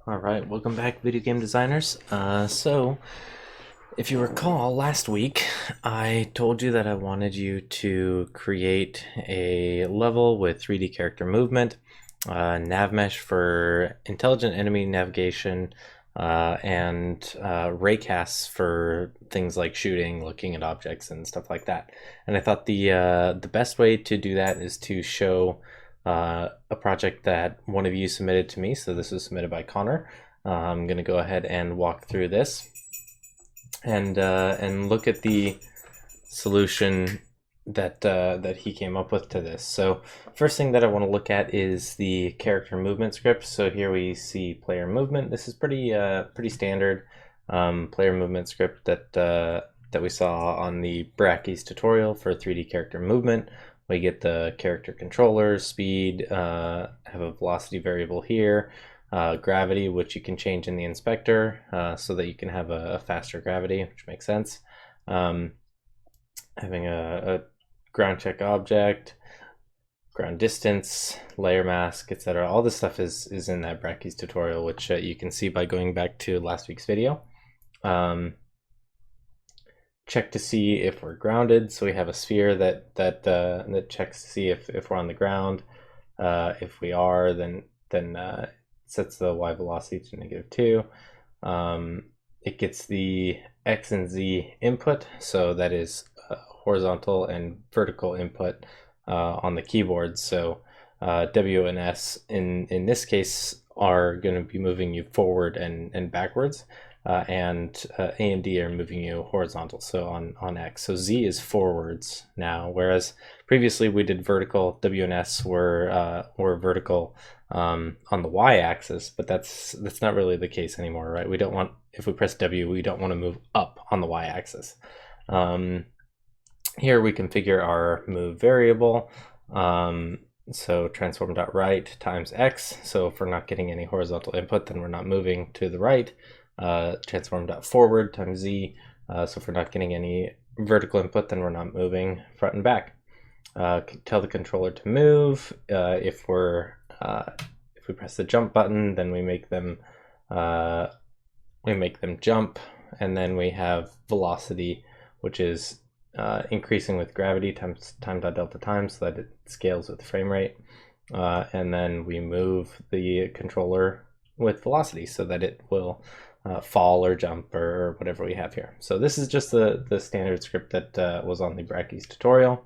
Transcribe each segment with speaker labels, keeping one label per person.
Speaker 1: Alright, welcome back, video game designers. If you recall, last week I told you that I wanted you to create a level with 3D character movement, nav mesh for intelligent enemy navigation, and raycasts for things like shooting, looking at objects, and stuff like that. And I thought the best way to do that is to show a project that one of you submitted to me. So this was submitted by Connor. I'm going to go ahead and walk through this and look at the solution that he came up with to this. So first thing that I want to look at is the character movement script. So here we see player movement. This is pretty standard player movement script that we saw on the Brackeys tutorial for 3D character movement. We get the character controller, speed, have a velocity variable here, gravity, which you can change in the inspector so that you can have a faster gravity, which makes sense. Having a ground check object, ground distance, layer mask, etc. All this stuff is in that Brackeys tutorial, which you can see by going back to last week's video. Check to see if we're grounded. So we have a sphere that checks to see if we're on the ground. If we are, then sets the y velocity to -2. It gets the x and z input, so that is horizontal and vertical input on the keyboard. So W and S in this case are going to be moving you forward and backwards. And A and D are moving you horizontal, so on X. So Z is forwards now, whereas previously we did vertical. W and S were vertical on the Y-axis, but that's not really the case anymore, right? We don't want, if we press W, we don't want to move up on the Y-axis. Here we configure our move variable. So transform.right times X. So if we're not getting any horizontal input, then we're not moving to the right. Transform.forward times Z. So if we're not getting any vertical input, then we're not moving front and back. Tell the controller to move. If we press the jump button, then we make them jump, and then we have velocity, which is increasing with gravity times time.delta time, so that it scales with frame rate. And then we move the controller with velocity so that it will fall or jump or whatever we have here. So this is just the standard script that was on the Brackeys tutorial,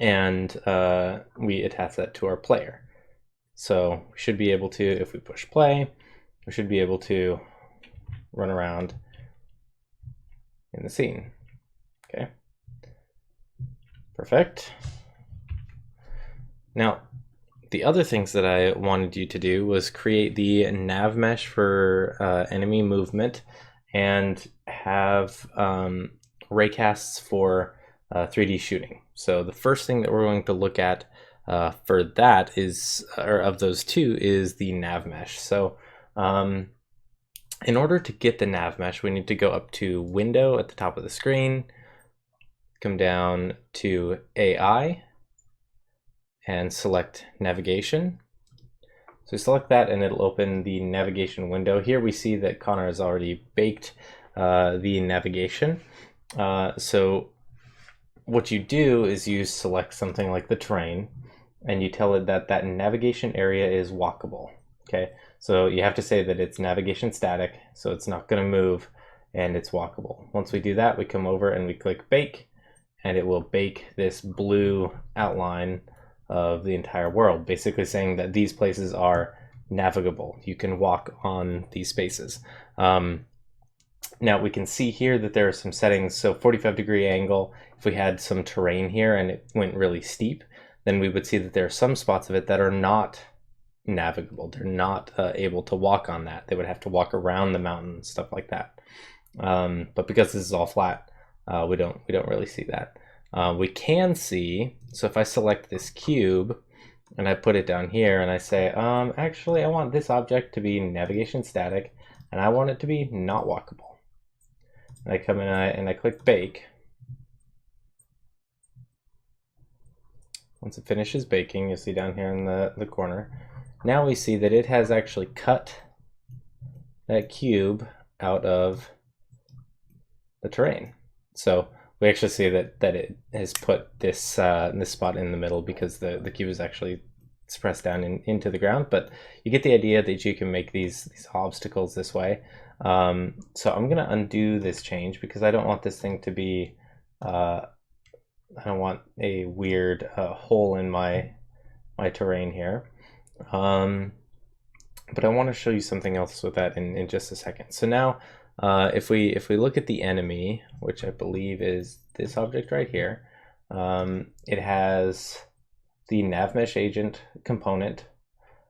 Speaker 1: and we attach that to our player. So we should be able to, if we push play, we should be able to run around in the scene. Okay, perfect. Now, the other things that I wanted you to do was create the nav mesh for enemy movement and have raycasts for 3D shooting. So the first thing that we're going to look at for that is, or of those two, is the nav mesh. So in order to get the nav mesh, we need to go up to Window at the top of the screen, come down to AI, and select navigation. So select that and it'll open the navigation window. Here we see that Connor has already baked the navigation. So what you do is you select something like the terrain and you tell it that that navigation area is walkable. Okay, so you have to say that it's navigation static, so it's not going to move, and it's walkable. Once we do that, we come over and we click bake, and it will bake this blue outline of the entire world, basically saying that these places are navigable. You can walk on these spaces. Now we can see here that there are some settings. So 45-degree angle, if we had some terrain here and it went really steep, then we would see that there are some spots of it that are not navigable. They're not able to walk on that. They would have to walk around the mountain, stuff like that. But because this is all flat, we don't really see that. We can see, so if I select this cube and I put it down here and I say, actually I want this object to be navigation static and I want it to be not walkable. And I come in and I click bake. Once it finishes baking, you'll see down here in the corner, now we see that it has actually cut that cube out of the terrain. So we actually see that it has put this this spot in the middle because the cube is actually pressed down into the ground. But you get the idea that you can make these obstacles this way. So I'm gonna undo this change because I don't want this thing to be I don't want a weird hole in my terrain here. But I want to show you something else with that in just a second. So now, if we look at the enemy, which I believe is this object right here, it has the navmesh agent component,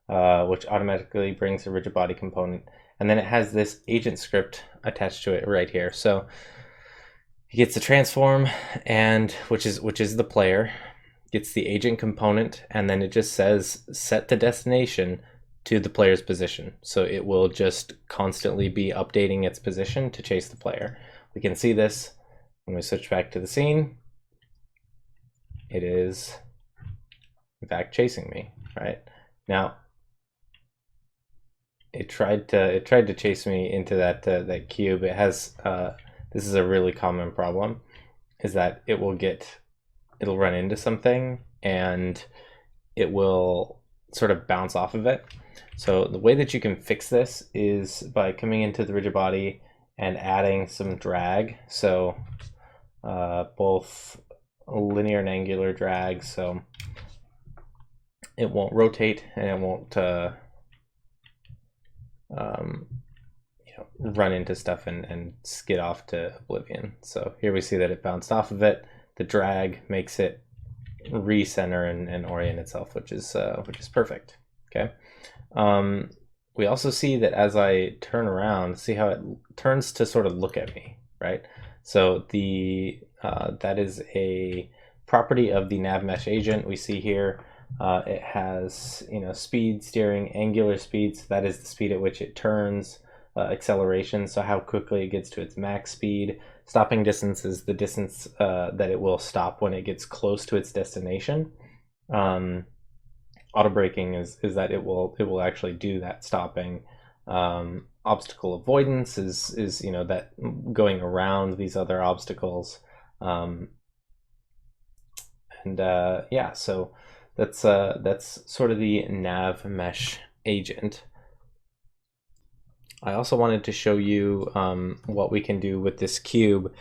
Speaker 1: which automatically brings a rigid body component, and then it has this agent script attached to it right here. So it gets the transform, and which is the player, gets the agent component, and then it just says set the destination to the player's position. So it will just constantly be updating its position to chase the player. We can see this when we switch back to the scene. It is in fact chasing me, right? Now it tried to chase me into that cube. It has this is a really common problem, is that it'll run into something and it will sort of bounce off of it. So the way that you can fix this is by coming into the rigid body and adding some drag. So both linear and angular drag, so it won't rotate and it won't run into stuff and skid off to oblivion. So here we see that it bounced off of it. The drag makes it recenter and orient itself, which is perfect. Okay. We also see that as I turn around, see how it turns to sort of look at me, right? So the that is a property of the navmesh agent. We see here it has speed, steering, angular speed. So that is the speed at which it turns. Acceleration, so how quickly it gets to its max speed. Stopping distance is the distance that it will stop when it gets close to its destination. Auto braking is that it will actually do that stopping. Obstacle avoidance is that going around these other obstacles. Yeah, so that's sort of the nav mesh agent. I also wanted to show you what we can do with this cube,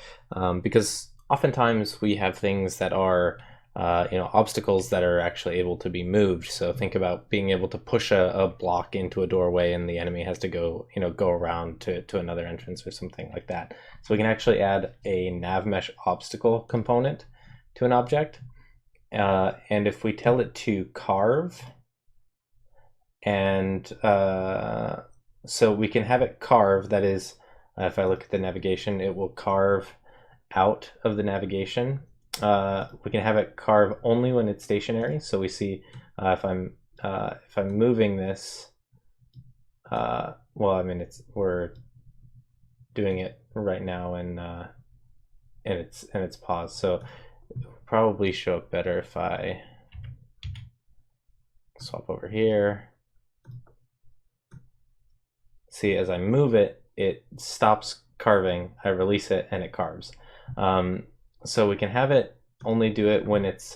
Speaker 1: because oftentimes we have things that are obstacles that are actually able to be moved. So think about being able to push a block into a doorway and the enemy has to go around to another entrance or something like that. So we can actually add a navmesh obstacle component to an object, and if we tell it to carve, and so we can have it carve, that is, if I look at the navigation, it will carve out of the navigation. We can have it carve only when it's stationary. So we see if I'm moving this, well, I mean, we're doing it right now and it's paused. So it will probably show up better if I swap over here. See, as I move it, it stops carving. I release it and it carves. So we can have it only do it when it's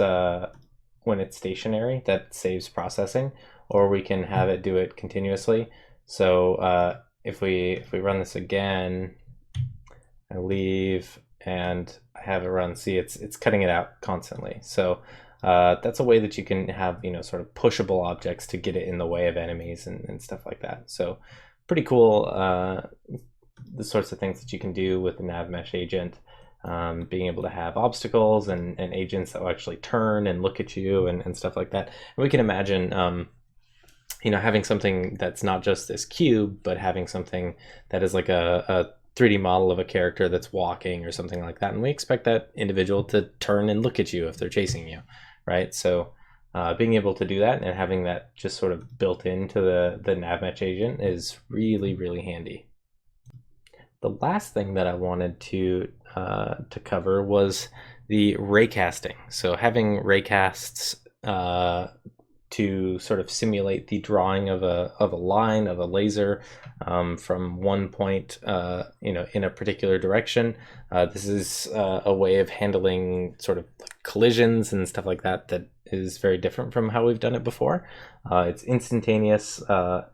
Speaker 1: stationary. That saves processing, or we can have it do it continuously. So if we run this again, I leave and I have it run. See, it's cutting it out constantly. So that's a way that you can have sort of pushable objects to get it in the way of enemies and stuff like that. So pretty cool, the sorts of things that you can do with the navmesh agent, being able to have obstacles and agents that will actually turn and look at you and stuff like that. And we can imagine having something that's not just this cube, but having something that is like a 3D model of a character that's walking or something like that, and we expect that individual to turn and look at you if they're chasing you, right? So being able to do that and having that just sort of built into the navmesh agent is really, really handy. The last thing that I wanted to cover was the raycasting. So having raycasts to sort of simulate the drawing of a line of a laser from one point, in a particular direction. This is a way of handling sort of collisions and stuff like that that is very different from how we've done it before. It's instantaneous,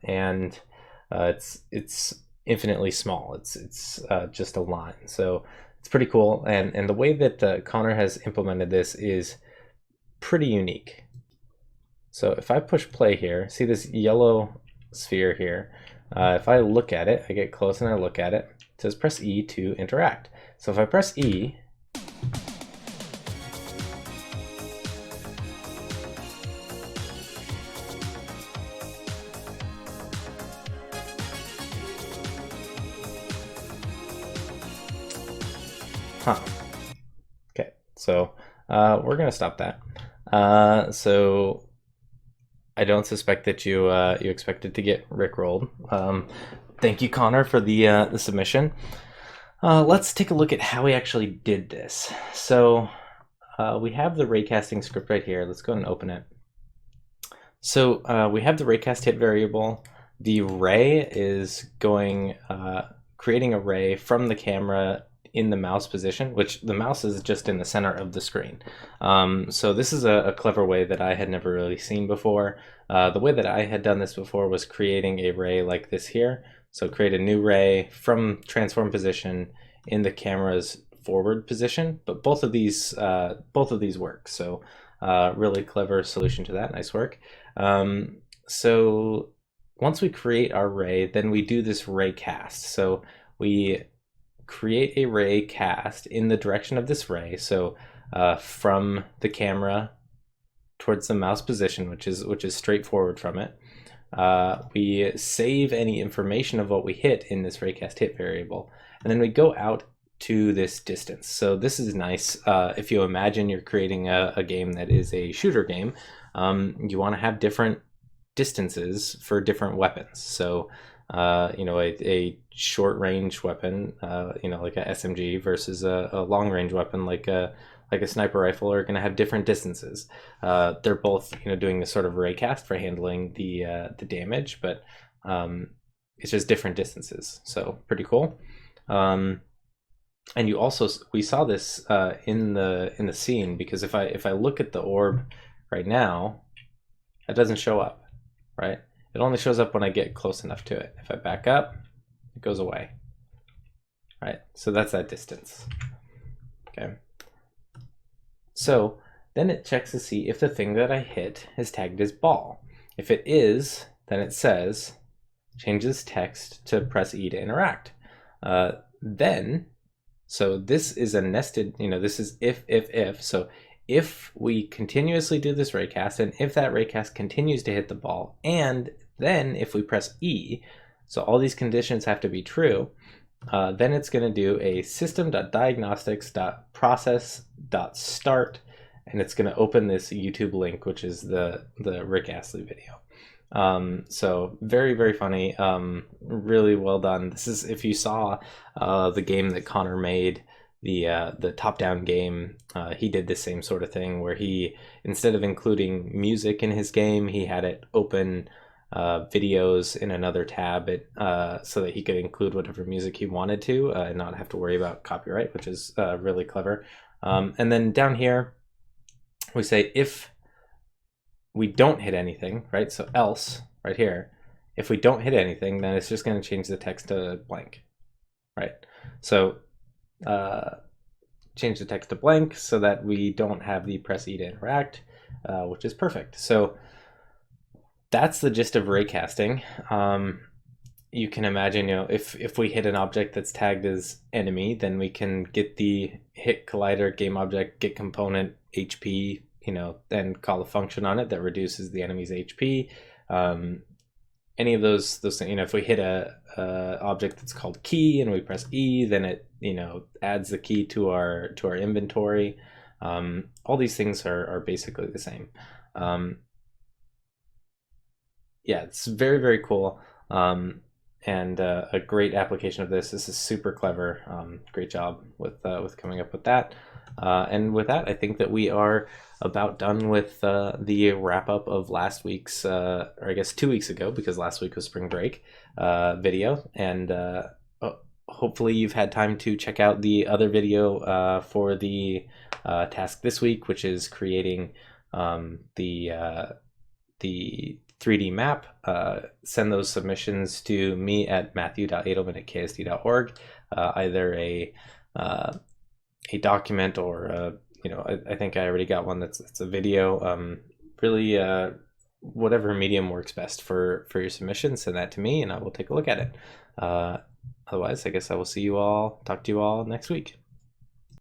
Speaker 1: and it's infinitely small. It's just a line, so it's pretty cool. And the way that Connor has implemented this is pretty unique. So if I push play here, see this yellow sphere here. If I look at it, I get close and I look at it. It says press E to interact. So if I press E, okay, so we're gonna stop that. So I don't suspect that you expected to get rickrolled. Thank you, Connor, for the submission. Let's take a look at how we actually did this. So we have the raycasting script right here. Let's go ahead and open it. So we have the raycast hit variable. The ray is going creating a ray from the camera in the mouse position, which the mouse is just in the center of the screen. So this is a clever way that I had never really seen before. The way that I had done this before was creating a ray like this here. So create a new ray from transform position in the camera's forward position, but both of these work. So really clever solution to that. Nice work. So once we create our ray, then we do this ray cast. So we create a ray cast in the direction of this ray. So from the camera towards the mouse position, which is straightforward from it. We save any information of what we hit in this raycast hit variable, and then we go out to this distance. So this is nice. If you imagine you're creating a game that is a shooter game, you want to have different distances for different weapons. So a short range weapon, like a SMG versus a long range weapon like a sniper rifle are going to have different distances. They're both doing this sort of raycast for handling the damage, but it's just different distances. So pretty cool. And we saw this in the scene, because if I look at the orb right now, it doesn't show up, right? It only shows up when I get close enough to it. If I back up, it goes away, right? So that's that distance. Okay. So then it checks to see if the thing that I hit is tagged as ball. If it is, then it says, changes text to press E to interact. So this is a nested, this is if. So if we continuously do this raycast, and if that raycast continues to hit the ball, and then if we press E, so all these conditions have to be true, then it's going to do a system.diagnostics.process.start, and it's going to open this YouTube link, which is the Rick Astley video. So very, very funny. Really well done. This is, if you saw the game that Connor made, the top-down game, he did the same sort of thing where he, instead of including music in his game, he had it open videos in another tab, so that he could include whatever music he wanted to and not have to worry about copyright, which is really clever. And then down here we say if we don't hit anything, right? So else right here, if we don't hit anything, then it's just going to change the text to blank, right? So change the text to blank so that we don't have the press E to interact, which is perfect. So that's the gist of raycasting. You can imagine, if we hit an object that's tagged as enemy, then we can get the hit collider game object get component HP, then call a function on it that reduces the enemy's HP. Any of those things, if we hit a object that's called key and we press E, then it adds the key to our inventory. All these things are basically the same. Yeah, it's very, very cool, and a great application of this. This is super clever. Great job with coming up with that. And with that, I think that we are about done with the wrap up of last week's, or I guess 2 weeks ago, because last week was spring break, video. And hopefully you've had time to check out the other video for the task this week, which is creating the 3D map. Send those submissions to me at matthew.adelman@ksd.org. Either a document or I think I already got one that's a video. Really, whatever medium works best for your submission, send that to me and I will take a look at it. Otherwise, I guess I will talk to you all next week.